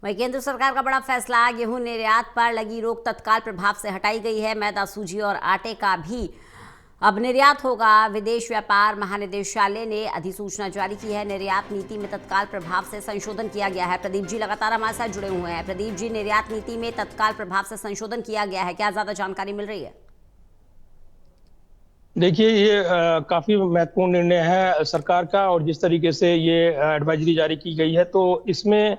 वहीं केंद्र सरकार का बड़ा फैसला, गेहूं निर्यात पर लगी रोक तत्काल प्रभाव से हटाई गई है। मैदा, सूजी और आटे का भी अब निर्यात होगा। विदेश व्यापार महानिदेशालय ने अधिसूचना जारी की है। निर्यात नीति में तत्काल प्रभाव से संशोधन किया गया है। प्रदीप जी लगातार हमारे साथ जुड़े हुए हैं। प्रदीप जी, निर्यात नीति में तत्काल प्रभाव से संशोधन किया गया है, क्या ज्यादा जानकारी मिल रही है? देखिए, ये काफी महत्वपूर्ण निर्णय है सरकार का, और जिस तरीके से ये एडवाइजरी जारी की गई है, तो इसमें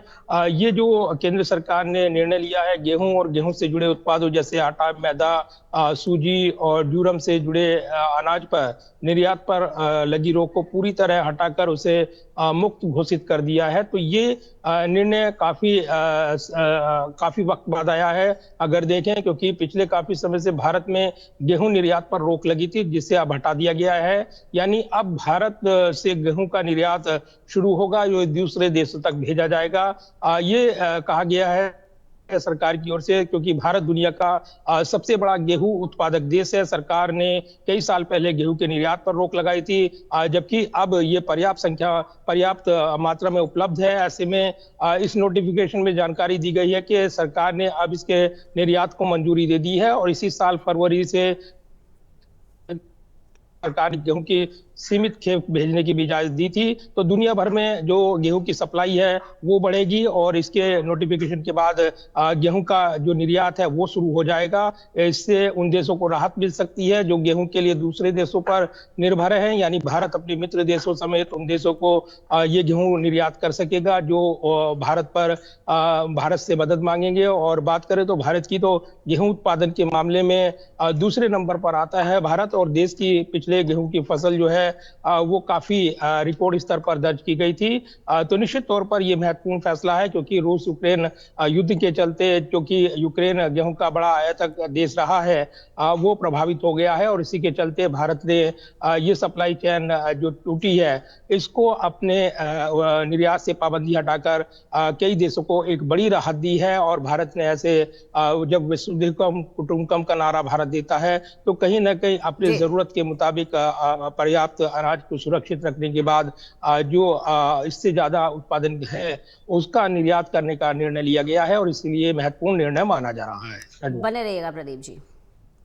ये जो केंद्र सरकार ने निर्णय लिया है, गेहूं और गेहूं से जुड़े उत्पादों जैसे आटा, मैदा, सूजी और जूरम से जुड़े अनाज पर निर्यात पर लगी रोक को पूरी तरह हटाकर उसे मुक्त घोषित कर दिया है। तो ये निर्णय काफी वक्त बाद आया है, अगर देखें, क्योंकि पिछले काफी समय से भारत में गेहूं निर्यात पर रोक लगी थी, जिसे अब हटा दिया गया है। यानी अब भारत से गेहूं का निर्यात शुरू होगा, जो दूसरे देशों तक भेजा जाएगा। ये कहा गया है सरकार की ओर से, क्योंकि भारत दुनिया का सबसे बड़ा गेहूं उत्पादक देश है। सरकार ने कई साल पहले गेहूं के निर्यात पर रोक लगाई थी, जबकि अब ये पर्याप्त मात्रा में उपलब्ध है। ऐसे में इस नोटिफिकेशन में जानकारी दी गई है कि सरकार ने अब इसके निर्यात को मंजूरी दे दी है, और इसी साल फरवरी से सरकार ने गेहूं की सीमित खेप भेजने की भी इजाजत दी थी। तो दुनिया भर में जो गेहूं की सप्लाई है वो बढ़ेगी, और इसके नोटिफिकेशन के बाद गेहूं का जो निर्यात है वो शुरू हो जाएगा। इससे उन देशों को राहत मिल सकती है जो गेहूं के लिए दूसरे देशों पर निर्भर हैं, यानी भारत अपने मित्र देशों समेत उन देशों को ये गेहूं निर्यात कर सकेगा जो भारत से मदद मांगेंगे। और बात करें तो भारत की, तो गेहूं उत्पादन के मामले में दूसरे नंबर पर आता है भारत, और देश की पिछले गेहूं की फसल जो है वो काफी रिकॉर्ड स्तर पर दर्ज की गई थी। तो निश्चित तौर पर यह महत्वपूर्ण फैसला है, क्योंकि रूस यूक्रेन युद्ध के चलते, क्योंकि यूक्रेन गेहूं का बड़ा आयातक देश रहा है, वो प्रभावित हो गया है, और इसी के चलते भारत ने ये सप्लाई चेन जो टूटी है, इसको अपने निर्यात से पाबंदी हटाकर कई देशों को एक बड़ी राहत दी है। और भारत ने ऐसे जब वसुधैव कुटुंबकम का नारा भारत देता है, तो कहीं ना कहीं अपनी जी। जरूरत के मुताबिक पर्याप्त अनाज को सुरक्षित रखने के बाद जो इससे ज्यादा उत्पादन है उसका निर्यात करने का निर्णय लिया गया है, और इसलिए महत्वपूर्ण निर्णय माना जा रहा है। बने रहिएगा प्रदीप जी।